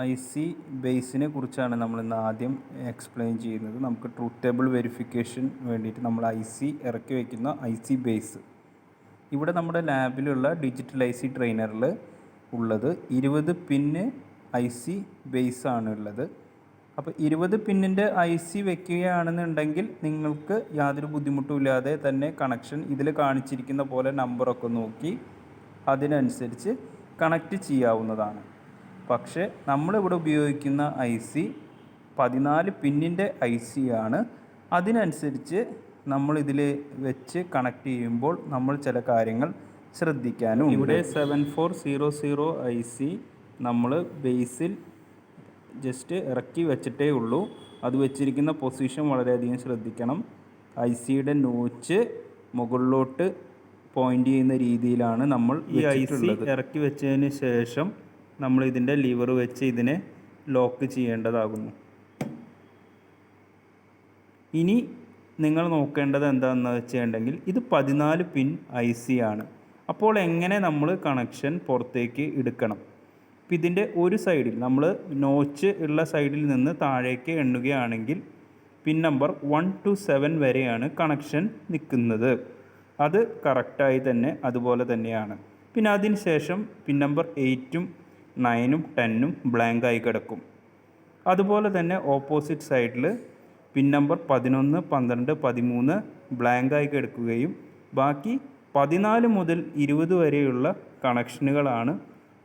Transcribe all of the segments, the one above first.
I C ബേസിനെ കുറിച്ചാണ് നമ്മളിന്ന് ആദ്യം എക്സ്പ്ലെയിൻ ചെയ്യുന്നത്. നമുക്ക് ട്രൂത്ത് ടേബിൾ വെരിഫിക്കേഷൻ വേണ്ടിയിട്ട് നമ്മൾ ഐ സി ഇറക്കി വയ്ക്കുന്ന ഐ സി ബേസ് ഇവിടെ നമ്മുടെ ലാബിലുള്ള ഡിജിറ്റൽ ഐ സി ട്രെയിനറിൽ ഉള്ളത് 20 പിന്ന് ഐ സി ബേസ് ആണ് ഉള്ളത്. അപ്പോൾ 20 പിന്നിൻ്റെ ഐ സി വെക്കുകയാണെന്നുണ്ടെങ്കിൽ നിങ്ങൾക്ക് യാതൊരു ബുദ്ധിമുട്ടും ഇല്ലാതെ തന്നെ കണക്ഷൻ ഇതിൽ കാണിച്ചിരിക്കുന്ന പോലെ നമ്പറൊക്കെ നോക്കി അതിനനുസരിച്ച് കണക്റ്റ് ചെയ്യാവുന്നതാണ്. പക്ഷേ നമ്മളിവിടെ ഉപയോഗിക്കുന്ന ഐ സി 14 പിന്നിൻ്റെ ഐ സി ആണ്. അതിനനുസരിച്ച് നമ്മളിതിൽ വെച്ച് കണക്ട് ചെയ്യുമ്പോൾ നമ്മൾ ചില കാര്യങ്ങൾ ശ്രദ്ധിക്കാനും. ഇവിടെ 7400 ഐ സി നമ്മൾ ബേസിൽ ജസ്റ്റ് ഇറക്കി വെച്ചിട്ടേ ഉള്ളൂ. അത് വെച്ചിരിക്കുന്ന പൊസിഷൻ വളരെയധികം ശ്രദ്ധിക്കണം. ഐ സിയുടെ നോച്ച് മുകളിലോട്ട് പോയിൻ്റ് ചെയ്യുന്ന രീതിയിലാണ് നമ്മൾ ഈ ഐ സി ഇറക്കി വെച്ചതിന് ശേഷം നമ്മൾ ഇതിൻ്റെ ലിവർ വെച്ച് ഇതിനെ ലോക്ക് ചെയ്യേണ്ടതാകുന്നു. ഇനി നിങ്ങൾ നോക്കേണ്ടത് എന്താണെന്ന് വെച്ചിട്ടുണ്ടെങ്കിൽ ഇത് 14 പിൻ ഐ സി ആണ്. അപ്പോൾ എങ്ങനെ നമ്മൾ കണക്ഷൻ പുറത്തേക്ക് എടുക്കണം? ഇപ്പം ഇതിൻ്റെ ഒരു സൈഡിൽ നമ്മൾ നോച്ച് ഉള്ള സൈഡിൽ നിന്ന് താഴേക്ക് എണ്ണുകയാണെങ്കിൽ പിൻ നമ്പർ 1 to 7 വരെയാണ് കണക്ഷൻ നിൽക്കുന്നത്. അത് കറക്റ്റായി തന്നെ അതുപോലെ തന്നെയാണ്. പിന്നെ അതിന് ശേഷം പിൻ നമ്പർ 8ഉം 9ഉം 10ഉം ബ്ലാങ്ക് ആയി കിടക്കും. അതുപോലെ തന്നെ ഓപ്പോസിറ്റ് സൈഡിൽ പിൻ നമ്പർ 11, 12, 13 ബ്ലാങ്ക് ആയി കിടക്കുകയും ബാക്കി 14 മുതൽ 20 വരെയുള്ള കണക്ഷനുകളാണ്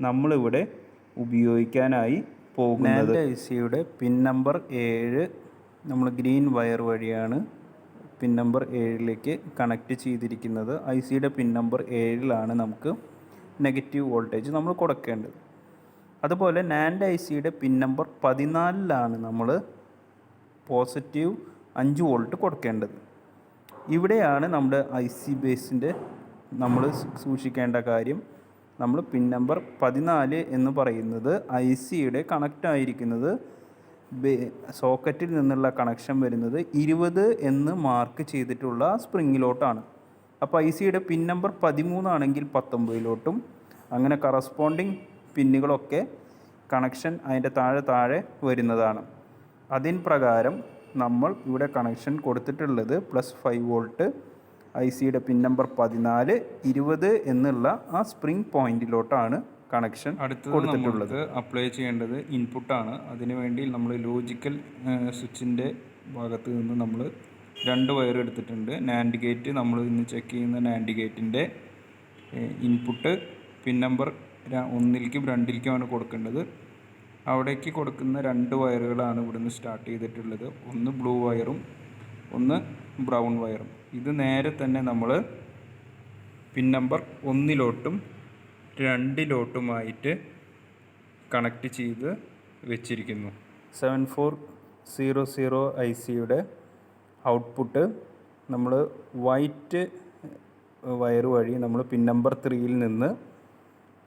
നമ്മളിവിടെ ഉപയോഗിക്കാനായി പോകുന്നത്. ഐ സിയുടെ പിൻ നമ്പർ 7 നമ്മൾ ഗ്രീൻ വയർ വഴിയാണ് പിൻ നമ്പർ 7ലേക്ക് കണക്റ്റ് ചെയ്തിരിക്കുന്നത്. ഐ സിയുടെ പിൻ നമ്പർ 7ലാണ് നമുക്ക് നെഗറ്റീവ് വോൾട്ടേജ് നമ്മൾ കൊടുക്കേണ്ടത്. അതുപോലെ നാൻഡ് ഐ സിയുടെ പിൻ നമ്പർ 14ലാണ് നമ്മൾ പോസിറ്റീവ് 5 വോൾട്ട് കൊടുക്കേണ്ടത്. ഇവിടെയാണ് നമ്മുടെ ഐ സി ബേസിൻ്റെ നമ്മൾ സൂക്ഷിക്കേണ്ട കാര്യം. നമ്മൾ പിൻ നമ്പർ 14 എന്ന് പറയുന്നത് ഐ സിയുടെ കണക്റ്റ് ആയിരിക്കുന്നത് സോക്കറ്റിൽ നിന്നുള്ള കണക്ഷൻ വരുന്നത് 20 എന്ന് മാർക്ക് ചെയ്തിട്ടുള്ള സ്പ്രിങ്ങിലോട്ടാണ്. അപ്പോൾ ഐ സിയുടെ പിൻ നമ്പർ 13 ആണെങ്കിൽ 19ലോട്ടും അങ്ങനെ കറസ്പോണ്ടിങ് പിന്നുകളൊക്കെ കണക്ഷൻ അതിൻ്റെ താഴെ വരുന്നതാണ്. അതിന് പ്രകാരം നമ്മൾ ഇവിടെ കണക്ഷൻ കൊടുത്തിട്ടുള്ളത് +5 വോൾട്ട് ഐ സിയുടെ പിൻ നമ്പർ 14 20 എന്നുള്ള ആ സ്പ്രിംഗ് പോയിന്റിലോട്ടാണ് കണക്ഷൻ കൊടുത്തിട്ടുള്ളത്. അപ്ലൈ ചെയ്യേണ്ടത് ഇൻപുട്ടാണ്. അതിനുവേണ്ടി നമ്മൾ ലോജിക്കൽ സ്വിച്ചിൻ്റെ ഭാഗത്ത് നിന്ന് നമ്മൾ 2 വയർ എടുത്തിട്ടുണ്ട്. നാൻഡ് ഗേറ്റ് നമ്മൾ ഇന്ന് ചെക്ക് ചെയ്യുന്ന നാൻഡ് ഗേറ്റിൻ്റെ ഇൻപുട്ട് പിൻ നമ്പർ 1ലേക്കും 2ലേക്കുമാണ് കൊടുക്കേണ്ടത്. അവിടേക്ക് കൊടുക്കുന്ന 2 വയറുകളാണ് ഇവിടുന്ന് സ്റ്റാർട്ട് ചെയ്തിട്ടുള്ളത്. ഒന്ന് ബ്ലൂ വയറും ഒന്ന് ബ്രൗൺ വയറും. ഇത് നേരെ തന്നെ നമ്മൾ പിൻ നമ്പർ 1ലോട്ടും 2ലോട്ടുമായിട്ട് കണക്റ്റ് ചെയ്ത് വെച്ചിരിക്കുന്നു. 7400 ഐ സിയുടെ ഔട്ട്പുട്ട് നമ്മൾ വൈറ്റ് വയർ വഴി നമ്മൾ പിൻ നമ്പർ 3യിൽ നിന്ന്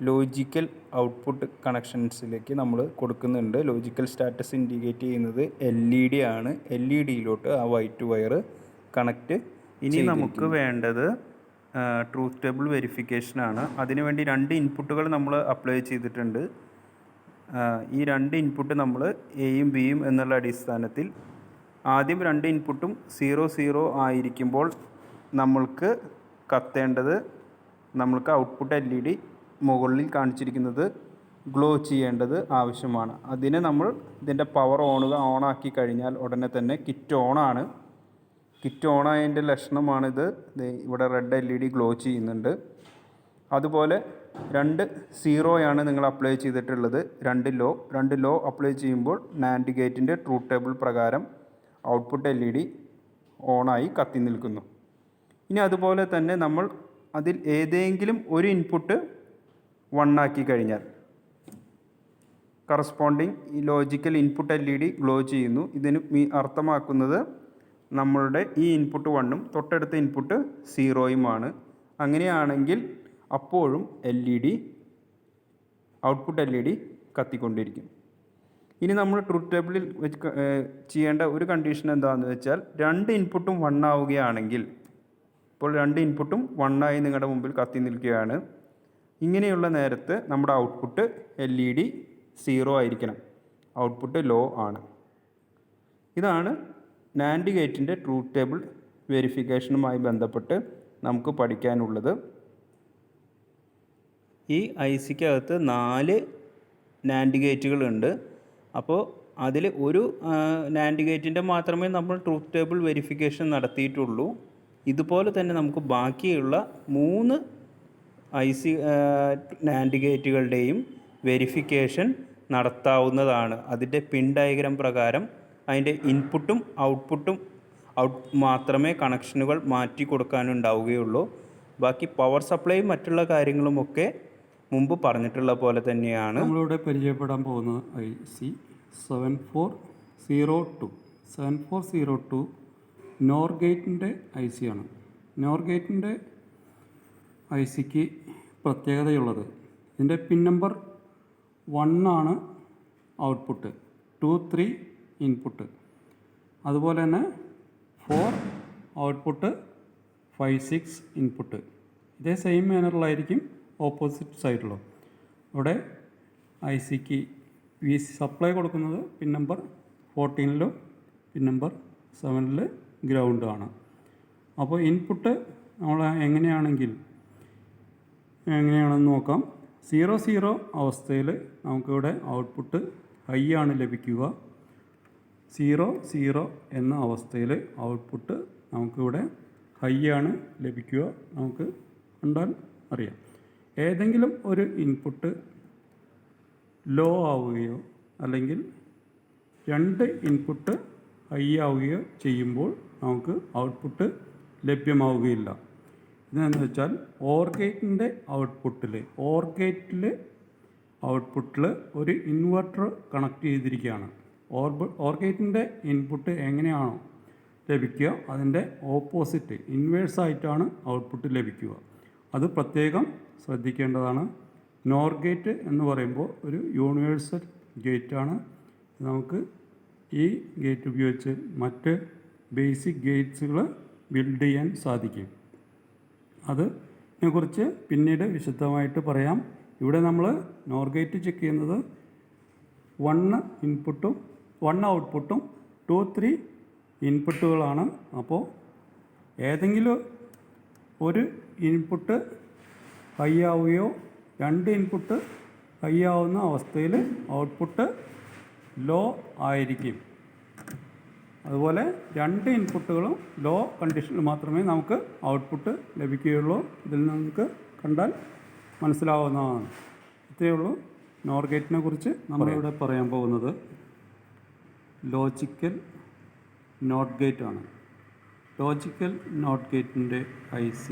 ലോജിക്കൽ ഔട്ട്പുട്ട് കണക്ഷൻസിലേക്ക് നമ്മൾ കൊടുക്കുന്നുണ്ട്. ലോജിക്കൽ സ്റ്റാറ്റസ് ഇൻഡിക്കേറ്റ് ചെയ്യുന്നത് LED ആണ്. LEDയിലോട്ട് ആ വൈറ്റ് വയർ കണക്റ്റ്. ഇനി നമുക്ക് വേണ്ടത് ട്രൂത്ത് ടേബിൾ വെരിഫിക്കേഷനാണ്. അതിനുവേണ്ടി 2 ഇൻപുട്ടുകൾ നമ്മൾ അപ്ലൈ ചെയ്തിട്ടുണ്ട്. ഈ 2 ഇൻപുട്ട് നമ്മൾ എയും ബിയും എന്നുള്ള അടിസ്ഥാനത്തിൽ ആദ്യം 2 ഇൻപുട്ടും 00 ആയിരിക്കുമ്പോൾ നമ്മൾക്ക് കത്തേണ്ടത് നമ്മൾക്ക് ഔട്ട്പുട്ട് LED മുകളിൽ കാണിച്ചിരിക്കുന്നത് ഗ്ലോ ചെയ്യേണ്ടത് ആവശ്യമാണ്. അതിന് നമ്മൾ ഇതിൻ്റെ പവർ ഓണാക്കി കഴിഞ്ഞാൽ ഉടനെ തന്നെ കിറ്റ് ഓണാണ്. കിറ്റ് ഓണായതിൻ്റെ ലക്ഷണമാണിത്. ഇവിടെ റെഡ് LED ഗ്ലോ ചെയ്യുന്നുണ്ട്. അതുപോലെ 2 0 നിങ്ങൾ അപ്ലൈ ചെയ്തിട്ടുള്ളത്. 2 ലോ അപ്ലൈ ചെയ്യുമ്പോൾ നാൻഡ് ഗേറ്റിൻ്റെ ട്രൂത്ത് ടേബിൾ പ്രകാരം ഔട്ട്പുട്ട് LED ഓണായി കത്തി നിൽക്കുന്നു. ഇനി അതുപോലെ തന്നെ നമ്മൾ അതിൽ ഏതെങ്കിലും ഒരു ഇൻപുട്ട് 1 ആക്കി കഴിഞ്ഞാൽ കറസ്പോണ്ടിങ് ഈ ലോജിക്കൽ ഇൻപുട്ട് LED ഗ്ലോ ചെയ്യുന്നു. ഇതിന് അർത്ഥമാക്കുന്നത് നമ്മളുടെ ഈ ഇൻപുട്ട് 1ഉം തൊട്ടടുത്ത ഇൻപുട്ട് 0യുമാണ്. അങ്ങനെയാണെങ്കിൽ അപ്പോഴും ഔട്ട്പുട്ട് LED കത്തിക്കൊണ്ടിരിക്കും. ഇനി നമ്മൾ ട്രൂത്ത് ടേബിളിൽ വെച്ച് ചെയ്യേണ്ട ഒരു കണ്ടീഷൻ എന്താണെന്ന് വെച്ചാൽ 2 ഇൻപുട്ടും 1 ആവുകയാണെങ്കിൽ, ഇപ്പോൾ 2 ഇൻപുട്ടും 1 ആയി നിങ്ങളുടെ മുമ്പിൽ കത്തി നിൽക്കുകയാണ്. ഇങ്ങനെയുള്ള നേരത്ത് നമ്മുടെ ഔട്ട്പുട്ട് LED 0 ആയിരിക്കണം. ഔട്ട്പുട്ട് ലോ ആണ്. ഇതാണ് നാൻഡ് ഗേറ്റിൻ്റെ ട്രൂത്ത് ടേബിൾ വെരിഫിക്കേഷനുമായി ബന്ധപ്പെട്ട് നമുക്ക് പഠിക്കാനുള്ളത്. ഈ ഐ സിക്കകത്ത് 4 നാൻഡ് ഗേറ്റുകളുണ്ട്. അപ്പോൾ അതിൽ ഒരു നാൻഡ് ഗേറ്റിൻ്റെ മാത്രമേ നമ്മൾ ട്രൂത്ത് ടേബിൾ വെരിഫിക്കേഷൻ നടത്തിയിട്ടുള്ളൂ. ഇതുപോലെ തന്നെ നമുക്ക് ബാക്കിയുള്ള 3 ഐ സി നാൻഡ് ഗേറ്റുകളുടെയും വെരിഫിക്കേഷൻ നടത്താവുന്നതാണ്. അതിൻ്റെ പിൻ ഡയഗ്രാം പ്രകാരം അതിൻ്റെ ഇൻപുട്ടും ഔട്ട്പുട്ടും മാത്രമേ കണക്ഷനുകൾ മാറ്റി കൊടുക്കാനുണ്ടാവുകയുള്ളൂ. ബാക്കി പവർ സപ്ലൈയും മറ്റുള്ള കാര്യങ്ങളുമൊക്കെ മുമ്പ് പറഞ്ഞിട്ടുള്ള പോലെ തന്നെയാണ്. നമ്മളിവിടെ പരിചയപ്പെടാൻ പോകുന്നത് IC 7402 നോർ ഗേറ്റിൻ്റെ IC ആണ്. നോർ ഗേറ്റിൻ്റെ ICക്ക് പ്രത്യേകതയുള്ളത് ഇതിൻ്റെ പിൻ നമ്പർ 1 ആണ് ഔട്ട്പുട്ട്, 2, 3 ഇൻപുട്ട്, അതുപോലെ തന്നെ 4 ഔട്ട്പുട്ട്, 5, 6 ഇൻപുട്ട്. ഇതേ സെയിം മാനറിലായിരിക്കും ഓപ്പോസിറ്റ് സൈഡിലോ. ഇവിടെ ICക്ക് സപ്ലൈ കൊടുക്കുന്നത് pin number 14 pin number 7 ground ആണ്. അപ്പോൾ ഇൻപുട്ട് നമ്മൾ എങ്ങനെയാണെന്ന് നോക്കാം. 0 അവസ്ഥയിൽ നമുക്കിവിടെ ഔട്ട്പുട്ട് ഹൈ ആണ് ലഭിക്കുക. 0 എന്ന അവസ്ഥയിൽ ഔട്ട്പുട്ട് നമുക്കിവിടെ ഹൈ ആണ് ലഭിക്കുക. നമുക്ക് കണ്ടാൽ അറിയാം. ഏതെങ്കിലും ഒരു ഇൻപുട്ട് ലോ ആവുകയോ അല്ലെങ്കിൽ 2 ഇൻപുട്ട് ഹൈ ആവുകയോ ചെയ്യുമ്പോൾ നമുക്ക് ഔട്ട്പുട്ട് ലഭ്യമാവുകയില്ല. ഇതെന്ന് വെച്ചാൽ ഓർ ഗേറ്റിൻ്റെ ഔട്ട്പുട്ടിൽ ഒരു ഇൻവെർട്ടർ കണക്ട് ചെയ്തിരിക്കുകയാണ്. ഓർ ഗേറ്റിൻ്റെ ഇൻപുട്ട് എങ്ങനെയാണോ ലഭിക്കുക അതിൻ്റെ ഓപ്പോസിറ്റ് ഇൻവേഴ്സായിട്ടാണ് ഔട്ട്പുട്ട് ലഭിക്കുക. അത് പ്രത്യേകം ശ്രദ്ധിക്കേണ്ടതാണ്. നോർ ഗേറ്റ് എന്ന് പറയുമ്പോൾ ഒരു യൂണിവേഴ്സൽ ഗേറ്റാണ്. നമുക്ക് ഈ ഗേറ്റ് ഉപയോഗിച്ച് മറ്റ് ബേസിക് ഗേറ്റ്സുകൾ ബിൽഡ് ചെയ്യാൻ സാധിക്കും. അതിനെക്കുറിച്ച് പിന്നീട് വിശദമായിട്ട് പറയാം. ഇവിടെ നമ്മൾ നോർ ഗേറ്റ് ചെക്ക് ചെയ്യുന്നത് 1 ഔട്ട്പുട്ടും 2, 3 ഇൻപുട്ടുകളാണ്. അപ്പോൾ ഏതെങ്കിലും ഒരു ഇൻപുട്ട് ഹൈ ആവുകയോ 2 ഇൻപുട്ട് ഹൈ ആവുന്ന അവസ്ഥയിൽ ഔട്ട്പുട്ട് ലോ ആയിരിക്കും. അതുപോലെ 2 ഇൻപുട്ടുകളും ലോ കണ്ടീഷനിൽ മാത്രമേ നമുക്ക് ഔട്ട്പുട്ട് ലഭിക്കുകയുള്ളൂ. ഇതിൽ നമുക്ക് കണ്ടാൽ മനസ്സിലാവുന്നതാണ്. ഇത്രയേ ഉള്ളൂ നോർ ഗേറ്റിനെ കുറിച്ച് നമ്മളിവിടെ പറയാൻ പോകുന്നത്. ലോജിക്കൽ നോട്ട് ഗേറ്റ് ആണ്. ലോജിക്കൽ നോട്ട് ഗേറ്റിൻ്റെ IC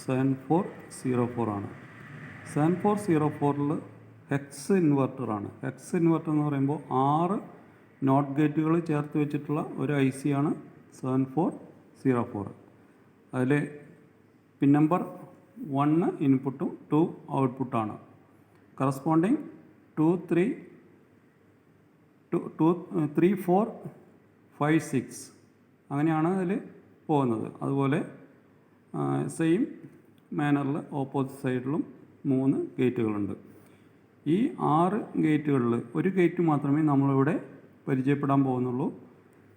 7404 ആണ്. 7404 ഹെക്സ് ഇൻവെർട്ടറാണ്. ഹെക്സ് ഇൻവെർട്ടർ എന്ന് പറയുമ്പോൾ 6 നോട്ട് ഗേറ്റുകൾ ചേർത്ത് വെച്ചിട്ടുള്ള ഒരു IC ആണ് 7404. അതിൽ പിൻ നമ്പർ 1 ഇൻപുട്ടും 2 ഔട്ട്പുട്ടാണ്. കറസ്പോണ്ടിങ് 2, 3, 4, 5, 6 അങ്ങനെയാണ് അതിൽ പോകുന്നത്. അതുപോലെ സെയിം മാനറിൽ ഓപ്പോസിറ്റ് സൈഡിലും 3 ഗേറ്റുകളുണ്ട്. ഈ 6 ഗേറ്റുകളിൽ ഒരു ഗേറ്റ് മാത്രമേ നമ്മളിവിടെ പരിചയപ്പെടാൻ പോകുന്നുള്ളൂ.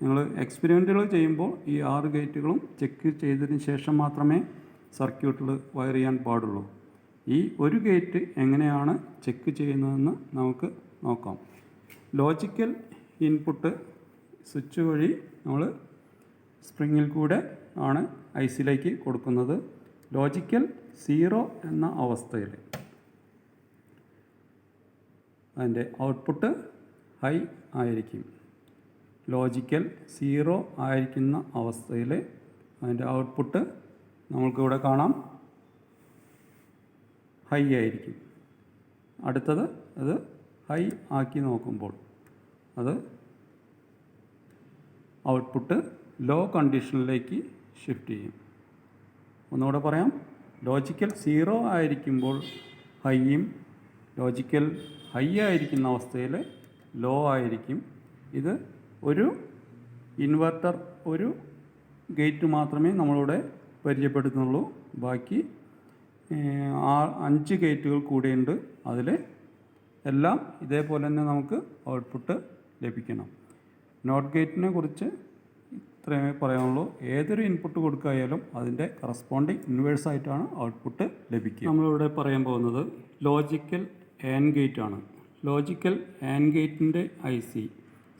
നിങ്ങൾ എക്സ്പെരിമെൻറ്റുകൾ ചെയ്യുമ്പോൾ ഈ 6 ഗേറ്റുകളും ചെക്ക് ചെയ്തതിന് ശേഷം മാത്രമേ സർക്യൂട്ടിൽ വയർ ചെയ്യാൻ പാടുള്ളൂ. ഈ ഒരു ഗേറ്റ് എങ്ങനെയാണ് ചെക്ക് ചെയ്യുന്നതെന്ന് നമുക്ക് നോക്കാം. ലോജിക്കൽ ഇൻപുട്ട് സ്വിച്ച് വഴി നമ്മൾ സ്പ്രിങ്ങിൽ കൂടെ ആണ് ICയിലേക്ക് കൊടുക്കുന്നത്. ലോജിക്കൽ 0 എന്ന അവസ്ഥയിൽ അതിൻ്റെ ഔട്ട്പുട്ട് ഹൈ ആയിരിക്കും. ലോജിക്കൽ 0 ആയിരിക്കുന്ന അവസ്ഥയിൽ അതിൻ്റെ ഔട്ട്പുട്ട് നമ്മൾക്കിവിടെ കാണാം ഹൈ ആയിരിക്കും. അടുത്തത് അത് ഹൈ ആക്കി നോക്കുമ്പോൾ അത് ഔട്ട്പുട്ട് ലോ കണ്ടീഷനിലേക്ക് ഷിഫ്റ്റ് ചെയ്യും. ഒന്നുകൂടെ പറയാം. ലോജിക്കൽ 0 ആയിരിക്കുമ്പോൾ ഹൈയും ലോജിക്കൽ ഹൈ ആയിരിക്കുന്ന അവസ്ഥയിൽ ലോ ആയിരിക്കും. ഇത് ഒരു ഇൻവെർട്ടർ ഒരു ഗേറ്റ് മാത്രമേ നമ്മളിവിടെ പരിചയപ്പെടുത്തുന്നുള്ളൂ. ബാക്കി 5 ഗേറ്റുകൾ കൂടെയുണ്ട്. അതിൽ എല്ലാം ഇതേപോലെ തന്നെ നമുക്ക് ഔട്ട്പുട്ട് ലഭിക്കണം. നോട്ട് ഗേറ്റിനെ കുറിച്ച് ഇത്രയുമേ പറയാനുള്ളൂ. ഏതൊരു ഇൻപുട്ട് കൊടുക്കുകയാലും അതിൻ്റെ കറസ്പോണ്ടിങ് ഇൻവേഴ്സ് ആയിട്ടാണ് ഔട്ട്പുട്ട് ലഭിക്കുക. നമ്മളിവിടെ പറയാൻ പോകുന്നത് ലോജിക്കൽ ആൻഡ് ഗേറ്റ് ആണ്. ലോജിക്കൽ ആൻഡ് ഗേറ്റിൻ്റെ IC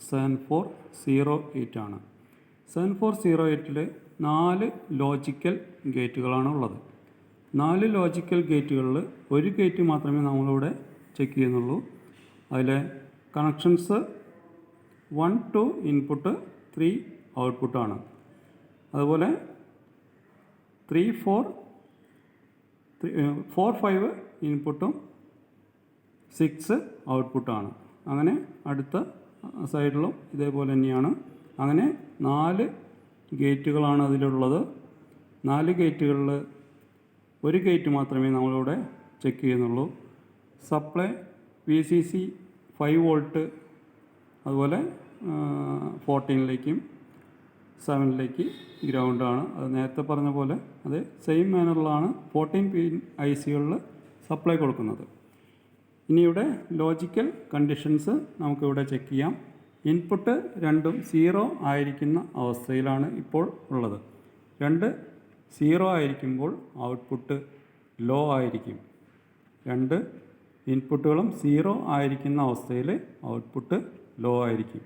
7408 ആണ്. 7408 4 ലോജിക്കൽ ഗേറ്റുകളാണ് ഉള്ളത്. 4 ലോജിക്കൽ ഗേറ്റുകളിൽ ഒരു ഗേറ്റ് മാത്രമേ നമ്മളിവിടെ ചെക്ക് ചെയ്യുന്നുള്ളൂ. അതിലെ കണക്ഷൻസ് 1 2 ഇൻപുട്ട് 3 ഔട്ട്പുട്ടാണ്. അതുപോലെ 3 4 5 ഇൻപുട്ടും 6 ഔട്ട്പുട്ടാണ്. അങ്ങനെ അടുത്ത സൈഡിലും ഇതേപോലെ തന്നെയാണ്. അങ്ങനെ 4 ഗേറ്റുകളാണ് അതിലുള്ളത്. 4 ഗേറ്റുകളിൽ ഒരു ഗേറ്റ് മാത്രമേ നമ്മളിവിടെ ചെക്ക് ചെയ്യുന്നുള്ളൂ. സപ്ലൈ VCC 5 വോൾട്ട്, അതുപോലെ 14ലേക്കും 7ലേക്ക് ഗ്രൗണ്ടാണ്. അത് നേരത്തെ പറഞ്ഞ പോലെ അത് സെയിം മാനറിലാണ് 14 പിൻ ICകളിൽ സപ്ലൈ കൊടുക്കുന്നത്. ഇനി ഇവിടെ ലോജിക്കൽ കണ്ടീഷൻസ് നമുക്കിവിടെ ചെക്ക് ചെയ്യാം. ഇൻപുട്ട് രണ്ടും 0 ആയിരിക്കുന്ന അവസ്ഥയിലാണ് ഇപ്പോൾ ഉള്ളത്. 2 0 ആയിരിക്കുമ്പോൾ ഔട്ട്പുട്ട് ലോ ആയിരിക്കും. 2 ഇൻപുട്ടുകളും 0 ആയിരിക്കുന്ന അവസ്ഥയിൽ ഔട്ട്പുട്ട് ലോ ആയിരിക്കും.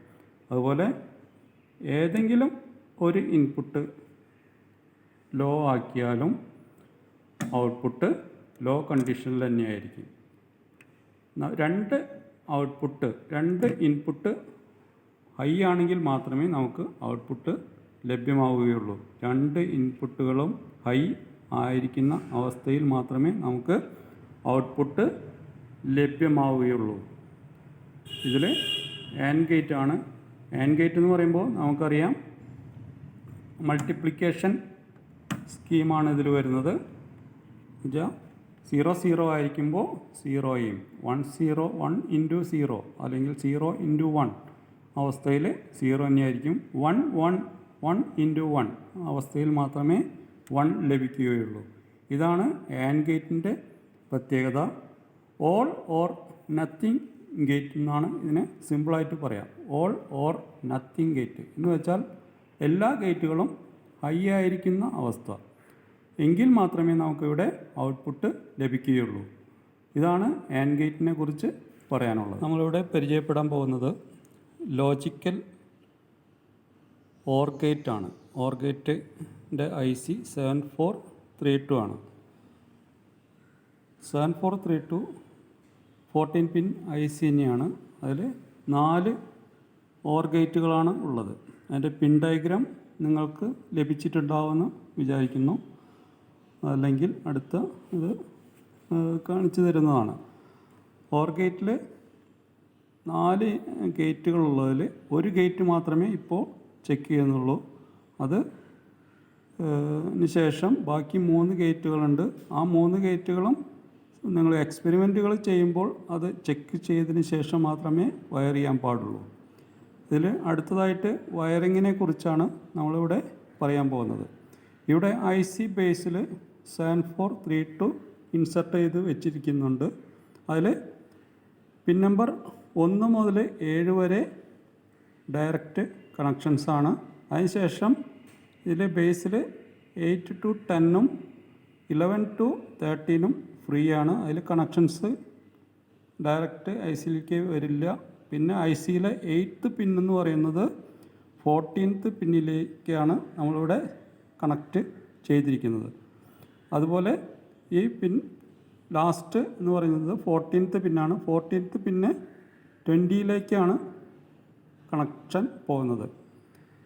അതുപോലെ ഏതെങ്കിലും ഒരു ഇൻപുട്ട് ലോ ആക്കിയാലും ഔട്ട്പുട്ട് ലോ കണ്ടീഷനിൽ തന്നെയായിരിക്കും. 2 ഇൻപുട്ട് ഹൈ ആണെങ്കിൽ മാത്രമേ നമുക്ക് ഔട്ട്പുട്ട് ലഭ്യമാവുകയുള്ളൂ. 2 ഇൻപുട്ടുകളും ഹൈ ആയിരിക്കുന്ന അവസ്ഥയിൽ മാത്രമേ നമുക്ക് ഔട്ട്പുട്ട് ലഭ്യമാവുകയുള്ളൂ. ഇതിൽ ആൻഡ് ഗേറ്റ് ആണ്. ആൻഡ് ഗേറ്റ് എന്ന് പറയുമ്പോൾ നമുക്കറിയാം മൾട്ടിപ്ലിക്കേഷൻ സ്കീമാണ് ഇതിൽ വരുന്നത്. എന്നുവെച്ചാൽ 0 0 ആയിരിക്കുമ്പോൾ 0യും 1 0 1 ഇൻറ്റു 0 അല്ലെങ്കിൽ 0 ഇൻറ്റു 1 അവസ്ഥയിൽ 0 തന്നെയായിരിക്കും. 1 1 1 ഇൻറ്റു 1 അവസ്ഥയിൽ മാത്രമേ 1 ലഭിക്കുകയുള്ളൂ. ഇതാണ് ആൻഡ് ഗേറ്റിൻ്റെ പ്രത്യേകത. ഓൾ ഓർ നത്തിങ് ഗേറ്റ് എന്നാണ് ഇതിനെ സിമ്പിളായിട്ട് പറയാം. ഓൾ ഓർ നത്തിങ് ഗേറ്റ് എന്ന് വെച്ചാൽ എല്ലാ ഗേറ്റുകളും ഹൈ ആയിരിക്കുന്ന അവസ്ഥ എങ്കിൽ മാത്രമേ നമുക്കിവിടെ ഔട്ട്പുട്ട് ലഭിക്കുകയുള്ളൂ. ഇതാണ് ആൻഡ് ഗേറ്റിനെ കുറിച്ച് പറയാനുള്ളത്. നമ്മളിവിടെ പരിചയപ്പെടാൻ പോകുന്നത് ലോജിക്കൽ ഓർ ഗേറ്റ് ആണ്. ഓർ ഗേറ്റിൻ്റെ IC 7432 ആണ്. 7432 14 പിൻ IC തന്നെയാണ്. അതിൽ 4 ഓർ ഗേറ്റുകളാണ് ഉള്ളത്. അതിൻ്റെ പിൻ ഡയഗ്രാം നിങ്ങൾക്ക് ലഭിച്ചിട്ടുണ്ടാവുമെന്ന് വിചാരിക്കുന്നു. അല്ലെങ്കിൽ അടുത്ത ഇത് കാണിച്ചു തരുന്നതാണ്. ഓർ ഗേറ്റിൽ 4 ഗേറ്റുകളുള്ളതിൽ ഒരു ഗേറ്റ് മാത്രമേ ഇപ്പോൾ ചെക്ക് ചെയ്യുന്നുള്ളൂ. അത് ശേഷം ബാക്കി 3 ഗേറ്റുകളുണ്ട്. ആ 3 ഗേറ്റുകളും നിങ്ങൾ എക്സ്പെരിമെൻറ്റുകൾ ചെയ്യുമ്പോൾ അത് ചെക്ക് ചെയ്തതിന് ശേഷം മാത്രമേ വയർ ചെയ്യാൻ പാടുള്ളൂ. ഇതിൽ അടുത്തതായിട്ട് വയറിങ്ങിനെ കുറിച്ചാണ് നമ്മളിവിടെ പറയാൻ പോകുന്നത്. ഇവിടെ IC ബേസിൽ 7432 ഇൻസർട്ട് ചെയ്ത് വെച്ചിരിക്കുന്നുണ്ട്. അതിൽ പിൻ നമ്പർ 1 മുതൽ 7 വരെ ഡയറക്റ്റ് കണക്ഷൻസാണ്. അതിനുശേഷം ഇതിൽ ബേസിൽ 8 to 10 11 to 13 ഫ്രീ ആണ്. അതിൽ കണക്ഷൻസ് ഡയറക്റ്റ് ICയിലേക്ക് വരില്ല. പിന്നെ ICയിലെ 8th പിൻ എന്ന് പറയുന്നത് 14th പിന്നിലേക്കാണ് നമ്മളിവിടെ കണക്റ്റ് ചെയ്തിരിക്കുന്നത്. അതുപോലെ ഈ പിൻ ലാസ്റ്റ് എന്ന് പറയുന്നത് 14th പിന്നാണ്. 14th പിന്നെ 20ലേക്കാണ് കണക്ഷൻ പോകുന്നത്.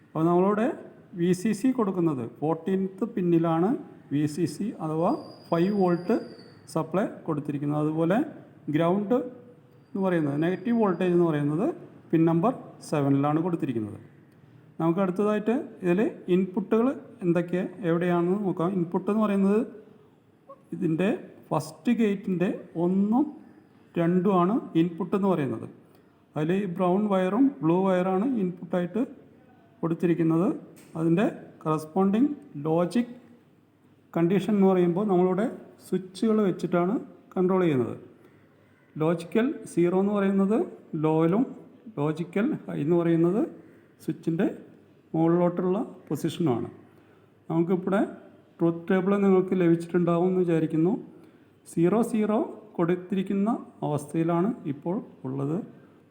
അപ്പോൾ നമ്മളിവിടെ VCC കൊടുക്കുന്നത് 14th പിന്നിലാണ് VCC അഥവാ 5 വോൾട്ട് സപ്ലൈ കൊടുത്തിരിക്കുന്നത്. അതുപോലെ ഗ്രൗണ്ട് എന്ന് പറയുന്നത് നെഗറ്റീവ് വോൾട്ടേജ് എന്ന് പറയുന്നത് പിൻ നമ്പർ 7ലാണ് കൊടുത്തിരിക്കുന്നത്. നമുക്ക് അടുത്തതായിട്ട് ഇതിൽ ഇൻപുട്ടുകൾ എന്തൊക്കെ എവിടെയാണെന്ന് നോക്കാം. ഇൻപുട്ട് എന്ന് പറയുന്നത് ഇതിൻ്റെ ഫസ്റ്റ് ഗേറ്റിൻ്റെ 1ഉം 2ഉം ആണ് ഇൻപുട്ട് എന്ന് പറയുന്നത്. അതിൽ ഈ ബ്രൗൺ വയറും ബ്ലൂ വയറാണ് ഇൻപുട്ടായിട്ട് കൊടുത്തിരിക്കുന്നത്. അതിൻ്റെ കറസ്പോണ്ടിങ് ലോജിക് കണ്ടീഷൻ എന്ന് പറയുമ്പോൾ നമ്മളിവിടെ സ്വിച്ചുകൾ വെച്ചിട്ടാണ് കൺട്രോൾ ചെയ്യുന്നത്. ലോജിക്കൽ 0 എന്ന് പറയുന്നത് ലോയിലും ലോജിക്കൽ ഹൈ എന്ന് പറയുന്നത് സ്വിച്ചിൻ്റെ മുകളിലോട്ടുള്ള പൊസിഷനാണ്. നമുക്കിവിടെ ട്രൂത്ത് ടേബിൾ നിങ്ങൾക്ക് ലഭിച്ചിട്ടുണ്ടാവും എന്ന് വിചാരിക്കുന്നു. 0 കൊടുത്തിരിക്കുന്ന അവസ്ഥയിലാണ് ഇപ്പോൾ ഉള്ളത്.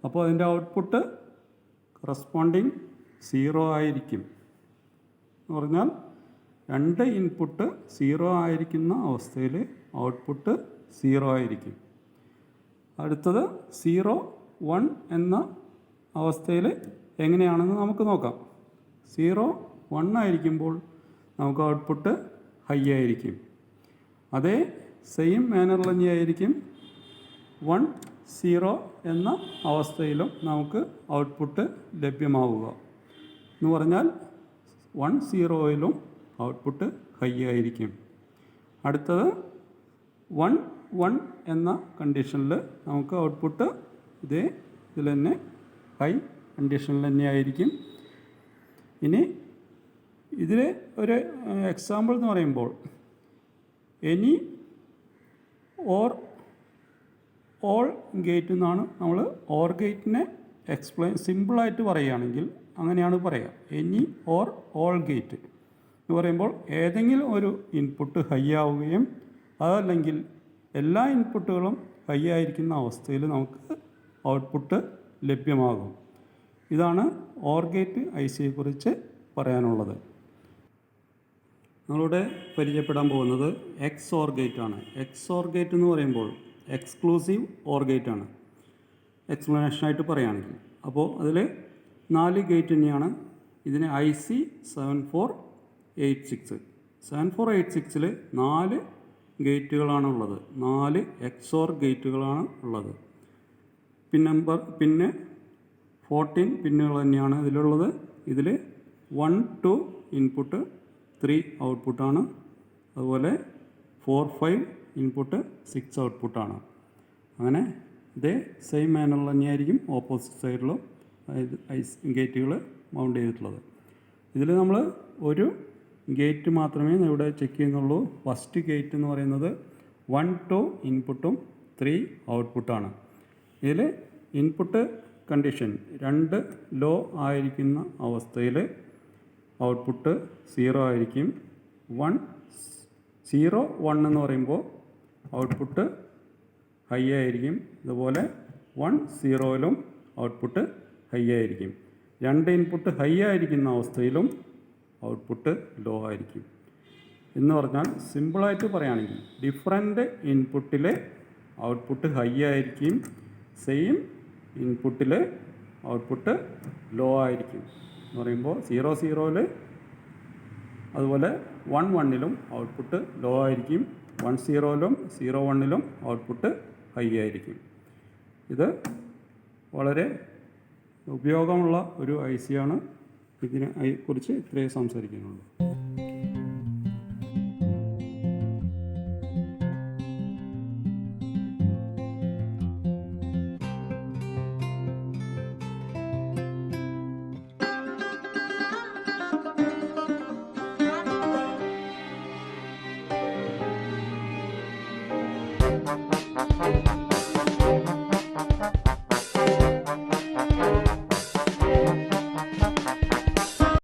അപ്പോൾ അതിൻ്റെ ഔട്ട്പുട്ട് കറസ്പോണ്ടിങ് 0 ആയിരിക്കും. എന്ന് പറഞ്ഞാൽ 2 ഇൻപുട്ട് 0 ആയിരിക്കുന്ന അവസ്ഥയിൽ ഔട്ട്പുട്ട് 0 ആയിരിക്കും. അടുത്തത് 0, 1 എന്ന അവസ്ഥയിൽ എങ്ങനെയാണെന്ന് നമുക്ക് നോക്കാം. 0, 1 ആയിരിക്കുമ്പോൾ നമുക്ക് ഔട്ട്പുട്ട് ഹൈ ആയിരിക്കും. അതേ സെയിം മാനറിൽ തന്നെയായിരിക്കും 1, 0 എന്ന അവസ്ഥയിലും നമുക്ക് ഔട്ട്പുട്ട് ലഭ്യമാവുക. എന്ന് പറഞ്ഞാൽ 1, 0യിലും ഔട്ട്പുട്ട് ഹൈ ആയിരിക്കും. അടുത്തത് 1, 1 എന്ന കണ്ടീഷനിൽ നമുക്ക് ഔട്ട്പുട്ട് ഇതിൽ തന്നെ ഹൈ കണ്ടീഷനിൽ തന്നെയായിരിക്കും. ഇനി ഇതിൽ ഒരു എക്സാമ്പിൾ എന്ന് പറയുമ്പോൾ എനി ഓർ ഓൾ ഗേറ്റ് എന്നാണ് നമ്മൾ ഓർ ഗേറ്റിനെ സിമ്പിളായിട്ട് പറയുകയാണെങ്കിൽ അങ്ങനെയാണ് പറയുക. എനി ഓർ ഓൾ ഗേറ്റ് എന്ന് പറയുമ്പോൾ ഏതെങ്കിലും ഒരു ഇൻപുട്ട് ഹൈ ആവുകയും അതല്ലെങ്കിൽ എല്ലാ ഇൻപുട്ടുകളും ഹൈ ആയിരിക്കുന്ന അവസ്ഥയിൽ നമുക്ക് ഔട്ട്പുട്ട് ലഭ്യമാകും. ഇതാണ് ഓർ ഗേറ്റ് ഐ സിയെക്കുറിച്ച് പറയാനുള്ളത്. നമ്മളിവിടെ പരിചയപ്പെടാൻ പോകുന്നത് എക്സ് ഓർ ഗേറ്റ് ആണ്. എക്സ് ഓർ ഗേറ്റ് എന്ന് പറയുമ്പോൾ എക്സ്ക്ലൂസീവ് ഓർ ഗേറ്റ് ആണ് എക്സ്പ്ലനേഷനായിട്ട് പറയുകയാണെങ്കിൽ. അപ്പോൾ അതിൽ 4 ഗേറ്റ് തന്നെയാണ്. ഇതിന് IC 7486 7486ൽ 4 ഗേറ്റുകളാണ് ഉള്ളത്. 4 XOR ഗേറ്റുകളാണ് ഉള്ളത്. പിന്നെ 14 പിന്നുകൾ തന്നെയാണ് ഇതിലുള്ളത്. ഇതിൽ 1, 2 ഇൻപുട്ട്, 3 ഔട്ട്പുട്ടാണ്. അതുപോലെ 4, 5 ഇൻപുട്ട്, 6 ഔട്ട്പുട്ടാണ്. അങ്ങനെ ഇതേ സെയിം മാനറിൽ തന്നെയായിരിക്കും ഓപ്പോസിറ്റ് സൈഡിലും ഗേറ്റുകൾ മൗണ്ട് ചെയ്തിട്ടുള്ളത്. ഇതിൽ നമ്മൾ ഒരു ഗേറ്റ് മാത്രമേ ഇവിടെ ചെക്ക് ചെയ്യുന്നുള്ളൂ. ഫസ്റ്റ് ഗേറ്റ് എന്ന് പറയുന്നത് 1, 2 ഇൻപുട്ടും 3 ഔട്ട്പുട്ടാണ്. ഇതിൽ ഇൻപുട്ട് കണ്ടീഷൻ 2 ലോ ആയിരിക്കുന്ന അവസ്ഥയിൽ ഔട്ട്പുട്ട് 0 ആയിരിക്കും. 0, 1 എന്ന് പറയുമ്പോൾ ഔട്ട്പുട്ട് ഹൈ ആയിരിക്കും. അതുപോലെ 1, 0യിലും ഔട്ട്പുട്ട് ഹൈ ആയിരിക്കും. 2 ഇൻപുട്ട് ഹൈ ആയിരിക്കുന്ന അവസ്ഥയിലും ഔട്ട്പുട്ട് ലോ ആയിരിക്കും. എന്ന് പറഞ്ഞാൽ സിമ്പിളായിട്ട് പറയുകയാണെങ്കിൽ ഡിഫറൻറ്റ് ഇൻപുട്ടിൽ ഔട്ട്പുട്ട് ഹൈ ആയിരിക്കും, സെയിം ഇൻപുട്ടിൽ ഔട്ട്പുട്ട് ലോ ആയിരിക്കും. എന്ന് പറയുമ്പോൾ 0, 0യിൽ അതുപോലെ 1, 1ലും ഔട്ട്പുട്ട് ലോ ആയിരിക്കും. 1, 0ലും 0, 1ലും ഔട്ട്പുട്ട് ഹൈ ആയിരിക്കും. ഇത് വളരെ ഉപയോഗമുള്ള ഒരു IC ആണ്. ഇതിനെ കുറിച്ച് ഇത്രയേ സംസാരിക്കുന്നുള്ളൂ.